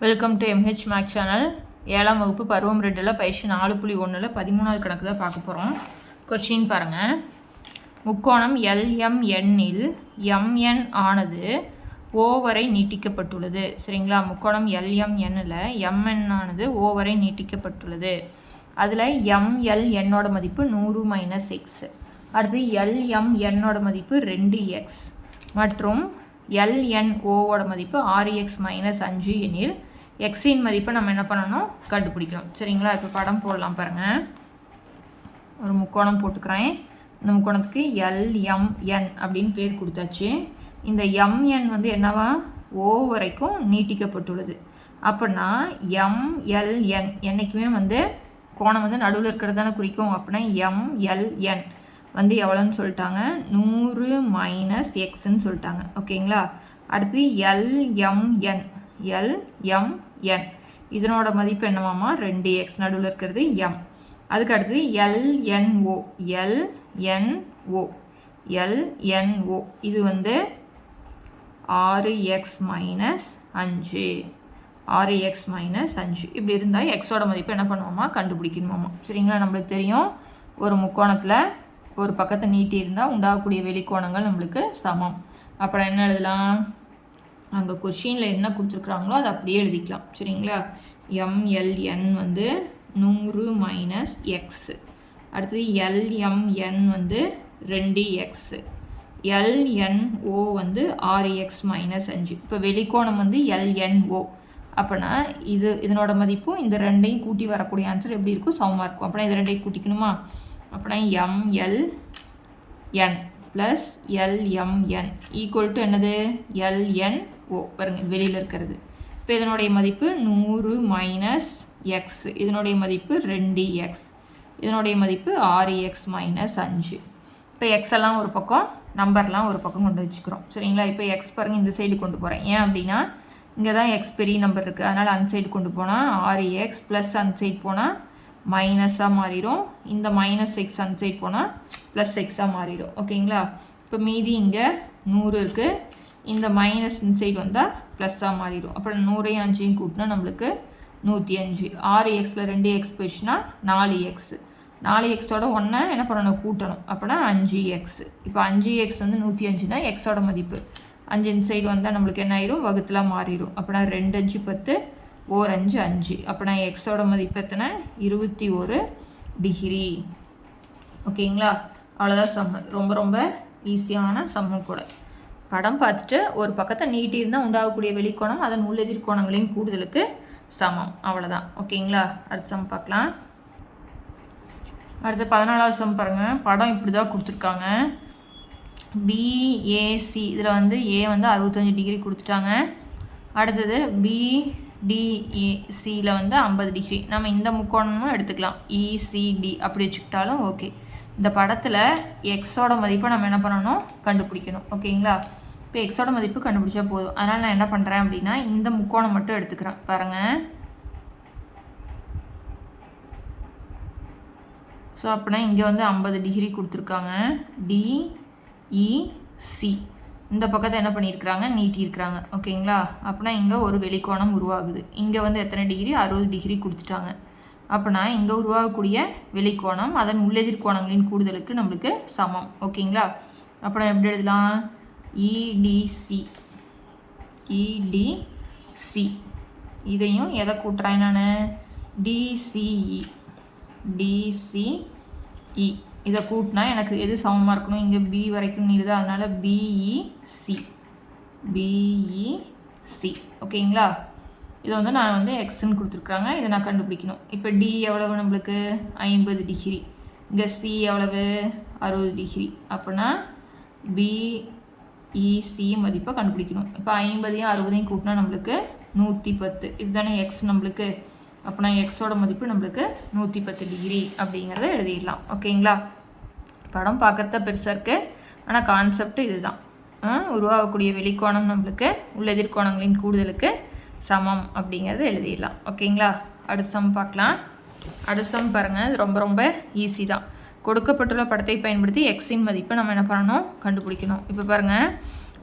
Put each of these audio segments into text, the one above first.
Welcome to MH max channel. 7ஆம் வகுப்பு பருவம் 2ல் பயிற்சி 4.1ல் 13வது கணக்கு தான் பார்க்க போகிறோம். கொஸ்டின் பாருங்கள். முக்கோணம் LMNஇல் MN ஆனது O வரை நீட்டிக்கப்பட்டுள்ளது. சரிங்களா? முக்கோணம் LMNஇல் MN ஆனது O வரை நீட்டிக்கப்பட்டுள்ளது. அதில் MLNோட மதிப்பு 100 - x, அடுத்து LMNோட மதிப்பு 2x மற்றும் LNOவோட மதிப்பு 6x - 5 எனில் எக்ஸின் மதிப்பை நம்ம என்ன பண்ணணும், கண்டுபிடிக்கணும். சரிங்களா? இப்போ படம் போடலாம் பாருங்கள். ஒரு முக்கோணம் போட்டுக்கிறேன். இந்த முக்கோணத்துக்கு LMN அப்படின்னு பேர் கொடுத்தாச்சு. இந்த MN வந்து என்னவா, O வரைக்கும் நீட்டிக்கப்பட்டுள்ளது. அப்படின்னா MLN என்றைக்குமே வந்து கோணம் வந்து நடுவில் இருக்கிறது தானே குறிக்கும். அப்படின்னா MLN வந்து எவ்வளோன்னு சொல்லிட்டாங்க, 100 - xன்னு சொல்லிட்டாங்க. ஓகேங்களா? அடுத்து LMN இதனோட மதிப்பு என்னவாமா, 2x, நடுவில் இருக்கிறது M. அதுக்கு அடுத்து LNO இது வந்து 6x - 5 இப்படி இருந்தால் எக்ஸோட மதிப்பு என்ன பண்ணுவோமா, கண்டுபிடிக்கணுமாமா. சரிங்களா? நம்மளுக்கு தெரியும், ஒரு முக்கோணத்தில் ஒரு பக்கத்தை நீட்டி இருந்தால் உண்டாகக்கூடிய வெளிக்கோணங்கள் நம்மளுக்கு சமம். அப்புறம் என்ன எழுதலாம், அங்கே கொஷினில் என்ன கொடுத்துருக்குறாங்களோ அதை அப்படியே எழுதிக்கலாம். சரிங்களா? MLN வந்து 100 - x, அடுத்தது LMN வந்து 2x, LNO வந்து 6x - 5. இப்போ வெளிக்கோணம் வந்து LNO. அப்படின்னா இதனோட மதிப்பும் இந்த ரெண்டையும் கூட்டி வரக்கூடிய ஆன்சர் எப்படி இருக்கும், சமமாக இருக்கும். அப்படின்னா இது ரெண்டையும் கூட்டிக்கணுமா. அப்படின்னா MLN plus LMN equal to என்னது, LNO. பாருங்கள், இது வெளியில் இருக்கிறது. இப்போ இதனுடைய மதிப்பு 100 - x, இதனுடைய மதிப்பு 2x, இதனுடைய மதிப்பு 6x - 5. இப்போ எக்ஸ் எல்லாம் ஒரு பக்கம், நம்பர்லாம் ஒரு பக்கம் கொண்டு வச்சுக்கிறோம். சரிங்களா? இப்போ எக்ஸ் பாருங்கள், இந்த சைடு கொண்டு போகிறேன். ஏன் அப்படின்னா இங்கே தான் எக்ஸ் பெரிய நம்பர் இருக்குது. அதனால் அந்த சைடு கொண்டு போனால் 6x ப்ளஸ் அந்த சைடு போனால் மைனஸாக மாறிடும். இந்த -x அந்த சைடு போனால் +x மாறிடும். ஓகேங்களா? இப்போ மீதி இங்கே 100 இருக்குது. இந்த மைனஸ் இந்த சைடு வந்தால் ப்ளஸ்ஸாக மாறிடும். அப்புறம் 100 5 கூட்டினா நம்மளுக்கு 105. 6xல் 2x போயிடுச்சுன்னா 4x. 4xோட 1 என்ன பண்ணணும், கூட்டணும். அப்படின்னா 5x. இப்போ 5x வந்து 105னா எக்ஸோட மதிப்பு 5 இந்த சைடு வந்தால் நம்மளுக்கு என்ன ஆயிரும், வகுத்தில் மாறிடும். அப்படின்னா 2 5 10, 4 5 5. அப்படின்னா எக்ஸோட மதிப்பு எத்தனை, 21 டிகிரி. ஓகேங்களா? அவ்வளோதான் சம்மு. ரொம்ப ரொம்ப ஈஸியான சம்மு கூட. படம் பார்த்துட்டு ஒரு பக்கத்தை நீட்டி இருந்தால் உண்டாகக்கூடிய வெளிக்கோணம் அதன் உள்ளெதிர்கோணங்களின் கூடுதலுக்கு சமம். அவ்வளோதான். ஓகேங்களா? அடுத்த சம் பார்க்கலாம். அடுத்து 14வது சம் பாருங்கள். படம் இப்படி தான் கொடுத்துருக்காங்க. BAC இதில் வந்து A வந்து 65 டிகிரி கொடுத்துட்டாங்க. அடுத்தது BDACயில் வந்து 50 டிகிரி. நம்ம இந்த முக்கோணமும் எடுத்துக்கலாம், ECD அப்படி வச்சுக்கிட்டாலும் ஓகே. இந்த படத்தில் எக்ஸோட மதிப்பை நம்ம என்ன பண்ணணும், கண்டுபிடிக்கணும். ஓகேங்களா? இப்போ எக்ஸோட மதிப்பு கண்டுபிடிச்சா போதும். அதனால் நான் என்ன பண்ணுறேன் அப்படின்னா இந்த முக்கோணம் மட்டும் எடுத்துக்கிறேன். பாருங்கள். ஸோ அப்படின்னா இங்கே வந்து 50 டிகிரி கொடுத்துருக்காங்க. DEC இந்த பக்கத்தை என்ன பண்ணியிருக்கிறாங்க, நீட்டியிருக்கிறாங்க. ஓகேங்களா? அப்படின்னா இங்கே ஒரு வெளிக்கோணம் உருவாகுது. இங்கே வந்து எத்தனை டிகிரி, 60 டிகிரி கொடுத்துட்டாங்க. அப்படின்னா இங்கே உருவாகக்கூடிய வெளிக்கோணம் அதன் உள்ளெதிர்கோணங்களின் கூடுதலுக்கு நம்மளுக்கு சமம். ஓகேங்களா? அப்புறம் எப்படி எழுதலாம், EDC இதையும் எதை கூட்டுறேன் நான், DCE இதை கூட்டினா எனக்கு எது சமமாக இருக்கணும், இங்கே B வரைக்கும் நீடுது. அதனால் BEC. ஓகேங்களா? இதை வந்து நான் வந்து எக்ஸ்ன்னு கொடுத்துருக்குறாங்க. இதை நான் கண்டுபிடிக்கணும். இப்போ D எவ்வளவு நம்மளுக்கு, 50 டிகிரி. இங்கே C எவ்வளவு, 60 டிகிரி. அப்படின்னா BEC மதிப்பை கண்டுபிடிக்கணும். இப்போ 50 60 கூட்டினா நம்மளுக்கு 110. இதுதானே எக்ஸ் நம்மளுக்கு. அப்படின்னா எக்ஸோட மதிப்பு நம்மளுக்கு 110 டிகிரி அப்படிங்கிறத எழுதிடலாம். ஓகேங்களா? படம் பார்க்குறத பெருசாக இருக்குது, ஆனால் கான்செப்ட் இதுதான். உருவாகக்கூடிய வெளிக்கோணம் நம்மளுக்கு உள்ளெதிர்கோணங்களின் கூடுதலுக்கு சமம் அப்படிங்கிறத எழுதிடலாம். ஓகேங்களா? அடுத்த சம் பார்க்கலாம். அடுத்த சம் பாருங்கள், இது ரொம்ப ரொம்ப ஈஸி தான். கொடுக்கப்பட்டுள்ள படத்தை பயன்படுத்தி எக்ஸின் மதிப்பை நம்ம என்ன பண்ணணும், கண்டுபிடிக்கணும். இப்போ பாருங்கள்,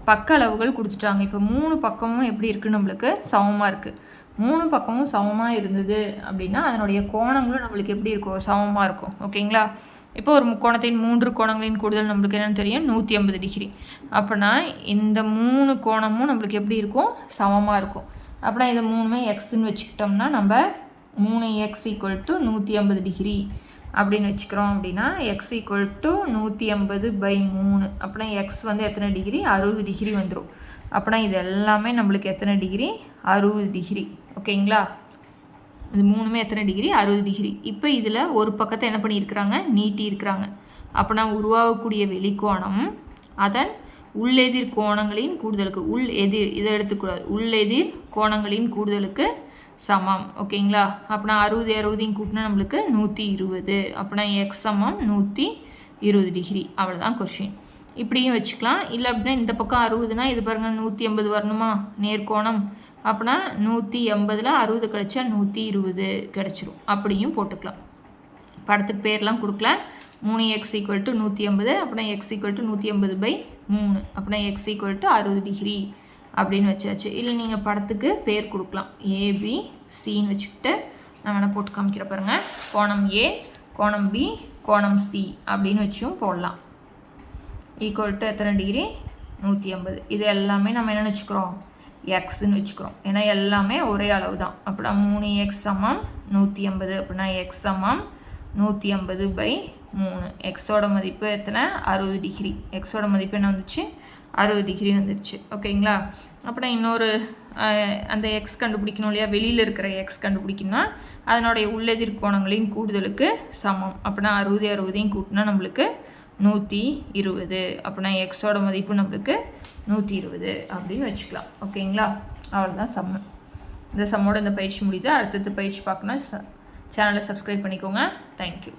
பக்க அளவுகள் கொடுத்துட்டாங்க. இப்போ 3 பக்கமும் எப்படி இருக்குது, நம்மளுக்கு சமமாக இருக்குது. 3 பக்கமும் சமமாக இருந்தது அப்படின்னா அதனுடைய கோணங்களும் நம்மளுக்கு எப்படி இருக்கும், சமமாக இருக்கும். ஓகேங்களா? இப்போ ஒரு முக்கோணத்தின் 3 கோணங்களின் கூடுதல் நம்மளுக்கு என்னென்னு தெரியும், 180 டிகிரி. அப்படின்னா இந்த 3 கோணமும் நம்மளுக்கு எப்படி இருக்கும், சமமாக இருக்கும். அப்படின்னா இது 3மே எக்ஸ்ன்னு வச்சுக்கிட்டோம்னா நம்ம 3x = 180 டிகிரி அப்படின்னு வச்சுக்கிறோம். அப்படின்னா எக்ஸ் ஈக்குவல் டு 180/3. அப்படின்னா எக்ஸ் வந்து எத்தனை டிகிரி, 60 டிகிரி வந்துடும். அப்படின்னா இது எல்லாமே நம்மளுக்கு எத்தனை டிகிரி, 60 டிகிரி. ஓகேங்களா? இது 3மே எத்தனை டிகிரி, 60 டிகிரி. இப்போ இதில் ஒரு பக்கத்தை என்ன பண்ணியிருக்கிறாங்க, நீட்டி இருக்கிறாங்க. அப்படின்னா உருவாகக்கூடிய வெளிக்கோணம் அதன் உள்ளெதிர் கோணங்களின் கூடுதலுக்கு, இதை எடுத்துக்கூடாது, உள்ளெதிர் கோணங்களின் கூடுதலுக்கு சமம். ஓகேங்களா? அப்படின்னா 60 60 கூட்டினா நம்மளுக்கு 120. அப்படின்னா எக்ஸ் சமம் 120 டிகிரி. அவ்வளோதான் கொஷின். இப்படியும் வச்சுக்கலாம். இல்லை அப்படின்னா இந்த பக்கம் 60னா இது பாருங்கள் 180 வரணுமா, நேர்கோணம். அப்படின்னா 180ல் 60 கழிச்சா 120 கிடச்சிரும். அப்படியும் போட்டுக்கலாம். படத்துக்கு பேர்லாம் கொடுக்கல. 3x = 180. அப்படின்னா x = 180/3. அப்படின்னா x = 60 டிகிரி அப்படின்னு வச்சாச்சு. இல்லை நீங்கள் படத்துக்கு பேர் கொடுக்கலாம், ABCன்னு வச்சுக்கிட்டு நான் வேணால் போட்டு காமிக்கிற பாருங்கள். கோணம் A, கோணம் B, கோணம் C அப்படின்னு வச்சும் போடலாம். ஈக்குவல் எத்தனை டிகிரி, 180. இது எல்லாமே நம்ம என்ன வச்சுக்கிறோம், எக்ஸ்ன்னு வச்சுக்கிறோம். ஏன்னா எல்லாமே ஒரே அளவு தான். அப்படின்னா 3x = 180. அப்படின்னா x = 180/3. எக்ஸோட மதிப்பு எத்தனை, 60 டிகிரி. எக்ஸோட மதிப்பு என்ன வந்துச்சு, 60 டிகிரி வந்துடுச்சு. ஓகேங்களா? அப்புறம் இன்னொரு அந்த எக்ஸ் கண்டுபிடிக்கணும் இல்லையா, வெளியில் இருக்கிற எக்ஸ் கண்டுபிடிக்கணும்னா அதனுடைய உள்ளெதிர் கோணங்களின் கூடுதலுக்கு சமம். அப்படின்னா 60 60 கூட்டினா நம்மளுக்கு 120. அப்படின்னா எக்ஸோட மதிப்பு நம்மளுக்கு 120 அப்படின்னு வச்சுக்கலாம். ஓகேங்களா? அவ்வளோதான் சம்மு. இந்த சம்மோட இந்த பயிற்சி முடியுது. அடுத்தது பயிற்சி பார்க்கணும், சேனலை சப்ஸ்கிரைப் பண்ணிக்கோங்க. தேங்க்யூ.